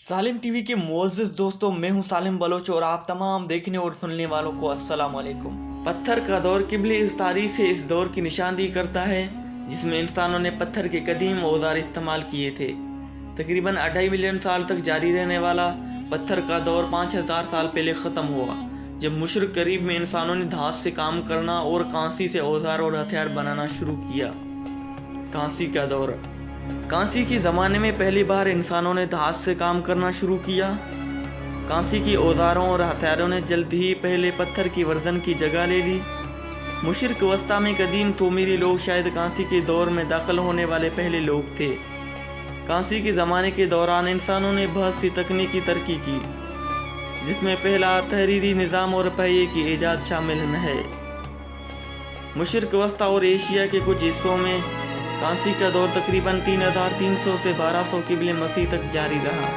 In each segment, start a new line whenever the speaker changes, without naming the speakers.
सालिम TV के मुअज़्ज़िज़ दोस्तों, मैं हूं सालिम बलोच और आप तमाम देखने और सुनने वालों को अस्सलाम वालेकुम। पत्थर का दौर क़िबले इस तारीख़ इस दौर की निशानदेही करता है जिसमें इंसानों ने पत्थर के कदीम औज़ार इस्तेमाल किए थे। तकरीबन 2.5 मिलियन साल तक जारी रहने वाला पत्थर का दौर 5000 साल पहले ख़त्म हुआ, जब मुशरिक़ करीब में इंसानों ने धात से काम करना और कांसी से औज़ार और हथियार बनाना शुरू किया। कांसी का दौर। कांसी के ज़माने में पहली बार इंसानों ने धात से काम करना शुरू किया। कांसी की औज़ारों और हथियारों ने जल्द ही पहले पत्थर की वर्जन की जगह ले ली। मुशरिक़ वस्ता में कदीम सुमेरी लोग शायद कांसी के दौर में दाखिल होने वाले पहले लोग थे। कांसी के ज़माने के दौरान इंसानों ने बहुत सी तकनीकी तरक्की की, जिसमें पहला तहरीरी निज़ाम और पहिए की ईजाद शामिल है। मुशरिक़ वस्ता और एशिया के कुछ हिस्सों में कांसी का दौर तकरीबन 3300 से 1200 क़िबले मसीह तक जारी रहा,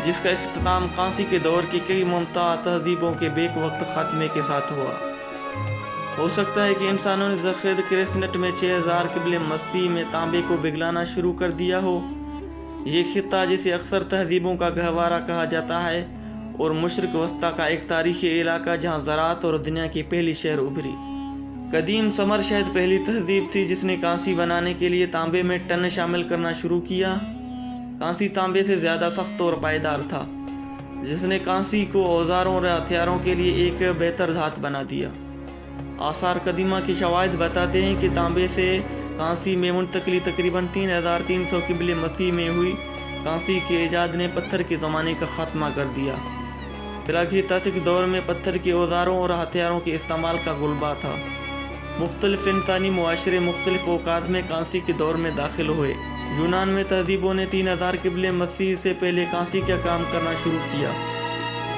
जिसका इख्तिताम कांसी के दौर की कई मुमताज़ तहज़ीबों के बेक वक्त ख़ात्मे के साथ हुआ। हो सकता है कि इंसानों ने ज़रख़ेद क्रेसनट में 6000 क़िबले मसीह में तांबे को पिघलाना शुरू कर दिया हो। ये खित्ता, जिसे अक्सर तहज़ीबों का गहवारा कहा जाता है और मुशरिक़ वस्ता का एक तारीख़ी इलाका जहाँ ज़राअत और दुनिया की पहली शहर उभरी। कदीम समर शायद पहली तहज़ीब थी जिसने कांसी बनाने के लिए तांबे में टन शामिल करना शुरू किया। कांसी तांबे से ज़्यादा सख्त और पायदार था, जिसने कांसी को औज़ारों और हथियारों के लिए एक बेहतर धात बना दिया। आसार कदीमा की शवाहिद बताते हैं कि तांबे से कांसी में मुंतकली तकरीबन 3300 क़िबले मसीह में हुई। कांसी के ईजाद ने पत्थर के ज़माने का ख़ात्मा कर दिया। प्रागैतिहासिक दौर में पत्थर के औज़ारों और हथियारों के इस्तेमाल का गुलबा था। मुख्तलिफ इंसानी मुआशरे मुख्तलिफ औकात में कांसी के दौर में दाखिल हुए। यूनान में तहज़ीबों ने 3000 क़िबले मसीह से पहले कांसी का काम करना शुरू किया,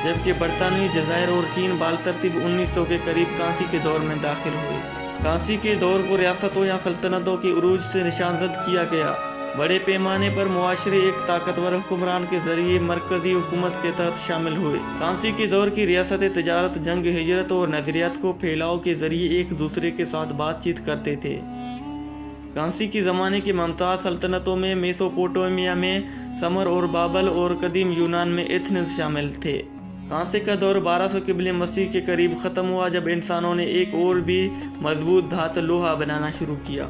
जबकि बरतानवी जज़ायर और चीन बालतरतीब 1900 के करीब कांसी के दौर में दाखिल हुए। कांसी के दौर को रियासतों या सल्तनतों के उरूज से निशानजद किया गया। बड़े पैमाने पर मुआशरे एक ताकतवर हुक्मरान के ज़रिए मरकज़ी हुकूमत के तहत शामिल हुए। कांसी के दौर की रियासतें तजारत, जंग, हिजरत और नज़रियात को फैलाव के ज़रिए एक दूसरे के साथ बातचीत करते थे। कांसी के ज़माने की मुमताज़ सल्तनतों में मेसोपोटामिया में समर और बाबल और कदीम यूनान में एथेंस शामिल थे। कांसी का दौर 1200 क़िबले मसीह के करीब ख़त्म हुआ, जब इंसानों ने एक और भी मजबूत धात लोहा बनाना शुरू किया।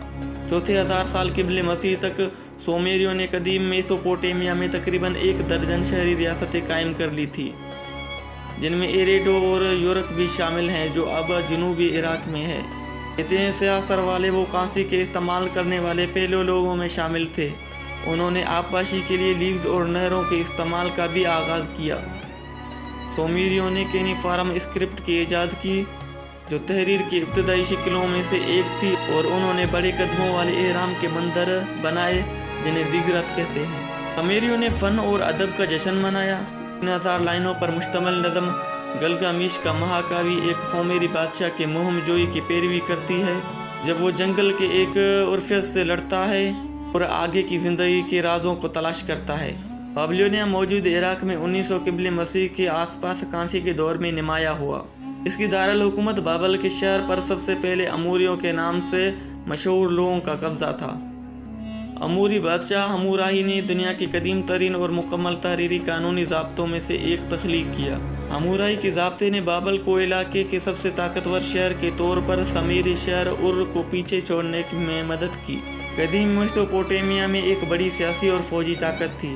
चौथे 1000 साल क़िबले मसीह तक सुमेरियों ने कदीम मेसोपोटामिया में तकरीबन 1 दर्जन शहरी रियासतें कायम कर ली थी, जिनमें एरेडो और यूरक भी शामिल हैं, जो अब जनूबी इराक में है। इतने स्याह सर वाले वो कांसी के इस्तेमाल करने वाले पहले लोगों में शामिल थे। उन्होंने आबपाशी के लिए लीव्स और नहरों के इस्तेमाल का भी आगाज़ किया। सुमेरियों ने क्यूनिफॉर्म स्क्रिप्ट की ईजाद की, जो तहरीर की इब्तदाई शक्लों में से एक थी, और उन्होंने बड़े कदमों वाले एहराम के मंदिर बनाए, जिन्हें ज़िगरत कहते हैं। सुमेरियों ने फ़न और अदब का जश्न मनाया। 3000 लाइनों पर मुश्तमिल नज़म गिलगामेश का महाकाव्य एक सुमेरी बादशाह के मुहिम जोई की पैरवी करती है, जब वो जंगल के एक उर्फियत से लड़ता है और आगे की ज़िंदगी के राजों को तलाश करता है। बाबिलोनिया मौजूद इराक में 1900 क़िबले मसीह के आसपास कांसी के दौर में नुमाया हुआ। इसकी दारुल हुकूमत बाबल के शहर पर सबसे पहले अमूरियों के नाम से मशहूर लोगों का कब्जा था। अमूरी बादशाह हम्मुराबी ने दुनिया के कदीम तरीन और मुकम्मल तहरीरी कानूनी ज़ाब्तों में से एक तख्लीक किया। हम्मुराबी के ज़ाब्ते ने बाबल को इलाके के सबसे ताकतवर शहर के तौर पर सुमेरी शहर उर को पीछे छोड़ने में मदद की। कदीम मेसोपोटामिया में एक बड़ी सियासी और फौजी ताकत थी।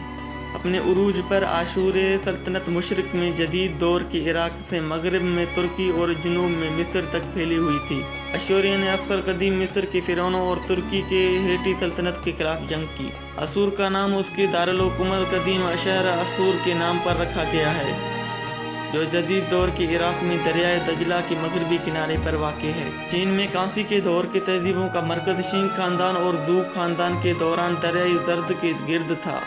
अपने उरूज पर आशूरे सल्तनत मुशरिक में जदीद दौर के इराक से मगरब में तुर्की और जुनूब में मिस्र तक फैली हुई थी। अशूरियों ने अक्सर कदीम मिस्र के फ़िरौनों और तुर्की के हेटी सल्तनत के खिलाफ जंग की। असूर का नाम उसके दारुल हुकूमत कदीम शहर असूर के नाम पर रखा गया है, जो जदीद दौर के इराक में दरियाए दजला के मगरबी किनारे पर वाक़ है। चीन में कांसी के दौर के तहज़ीबों का मरकज़ शिंग खानदान और ज़ू खानदान के दौरान दरियाई जर्द के गिर्द था।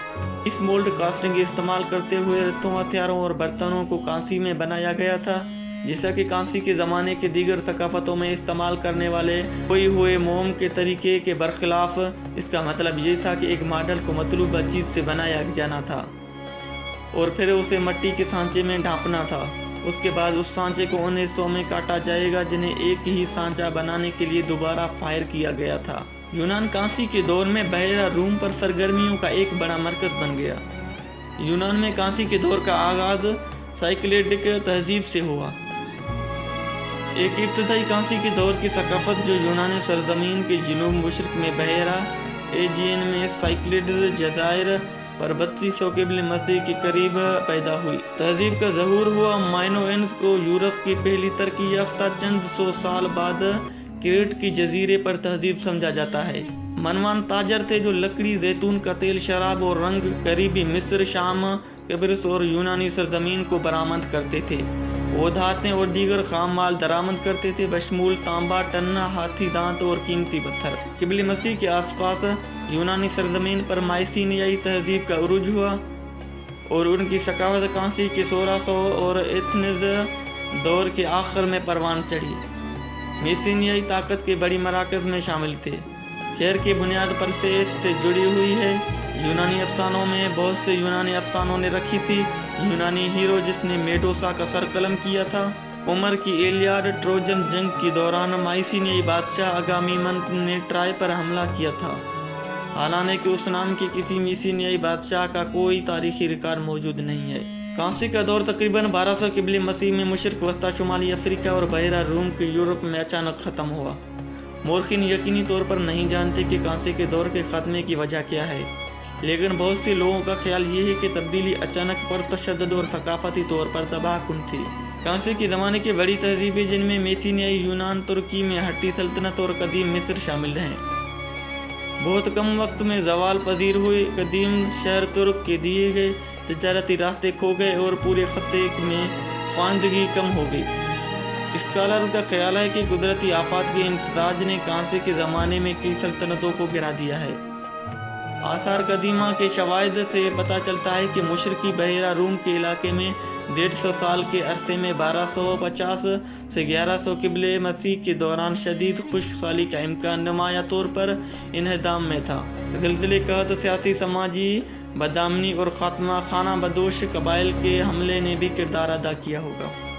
इस मोल्ड कास्टिंग इस्तेमाल करते हुए रथों, हथियारों और बर्तनों को कांसी में बनाया गया था, जैसा कि कांसी के ज़माने के दीगर सकाफ़तों में इस्तेमाल करने वाले खोए हुए मोम के तरीके के बरखिलाफ। इसका मतलब ये था कि एक मॉडल को मतलूबा चीज़ से बनाया जाना था और फिर उसे मिट्टी के सांचे में ढांपना था। उसके बाद उस सांचे को उन हिस्सों में काटा जाएगा जिन्हें एक ही सांचा बनाने के लिए दोबारा फायर किया गया था। यूनान कांसी के दौर में बहरा रूम पर सरगर्मियों का एक बड़ा मरकज़ बन गया। یونان میں کانسی کے دور کا آغاز سائکلیڈک تہذیب سے ہوا۔ ایک ابتدائی کانسی کے دور کی ثقافت جو یونانی سرزمین کے جنوب مشرق میں بحیرہ ایجین میں سائکلیڈز جزائر پر 3200 قبل مسیح کے قریب پیدا ہوئی۔ تہذیب کا ظہور ہوا مائنوئنز کو یورپ کی پہلی ترقی یافتہ چند سو سال بعد کریٹ کے جزیرے پر تہذیب سمجھا جاتا ہے۔ منوان تاجر تھے جو لکڑی، زیتون کا تیل، شراب اور رنگ قریبی مصر، شام، قبرص اور یونانی سرزمین کو برآمد کرتے تھے۔ وہ دھاتیں اور دیگر خام مال درآمد کرتے تھے بشمول تانبا، ٹنا، ہاتھی دانت اور قیمتی پتھر۔ قبل مسیح کے آس پاس یونانی سرزمین پر مائسینیائی تہذیب کا عروج ہوا اور ان کی ثقافت کانسی کے 1600 اور ایتھنز دور کے آخر میں پروان چڑھی۔ میسینیائی طاقت کے بڑی مراکز میں شامل تھے۔ شہر کی بنیاد پر سے اس سے جڑی ہوئی ہے۔ یونانی افسانوں میں بہت سے یونانی افسانوں نے رکھی تھی۔ یونانی ہیرو جس نے میڈوسا کا سر قلم کیا تھا۔ عمر کی ایلیاڈ ٹروجن جنگ کے دوران مائسینیائی بادشاہ اگامیمن نے ٹرائے پر حملہ کیا تھا، حالانکہ اس نام کے کسی میسینیائی بادشاہ کا کوئی تاریخی ریکارڈ موجود نہیں ہے۔ کانسی کا دور تقریباً 1200 قبل مسیح میں مشرق وسطی شمالی افریقہ اور بحیرہ روم کے یورپ میں اچانک ختم ہوا۔ مورخین یقینی طور پر نہیں جانتے کہ کانسی کے دور کے خاتمے کی وجہ کیا ہے، لیکن بہت سے لوگوں کا خیال یہ ہے کہ تبدیلی اچانک پرتشدد اور ثقافتی طور پر تباہ کن تھی۔ کانسی کے زمانے کی بڑی تہذیبیں جن میں میسینیائی یونان، ترکی میں ہٹی سلطنت اور قدیم مصر شامل ہیں، بہت کم وقت میں زوال پذیر ہوئے۔ قدیم شہر ترک کے دیے گئے تجارتی راستے کھو گئے اور پورے خطے میں خواندگی کم ہو گئی۔ اسکالر کا خیال ہے کہ قدرتی آفات کے امتزاج نے کانسی کے زمانے میں کئی سلطنتوں کو گرا دیا ہے۔ آثار قدیمہ کے شواہد سے پتہ چلتا ہے کہ مشرقی بحیرہ روم کے علاقے میں 150 سال کے عرصے میں 1250 سے 1100 قبل مسیح کے دوران شدید خشک سالی کا امکان نمایاں طور پر انہدام میں تھا۔ زلزلے قحط، سیاسی، سماجی بدامنی اور خاتمہ خانہ بدوش قبائل کے حملے نے بھی کردار ادا کیا ہوگا۔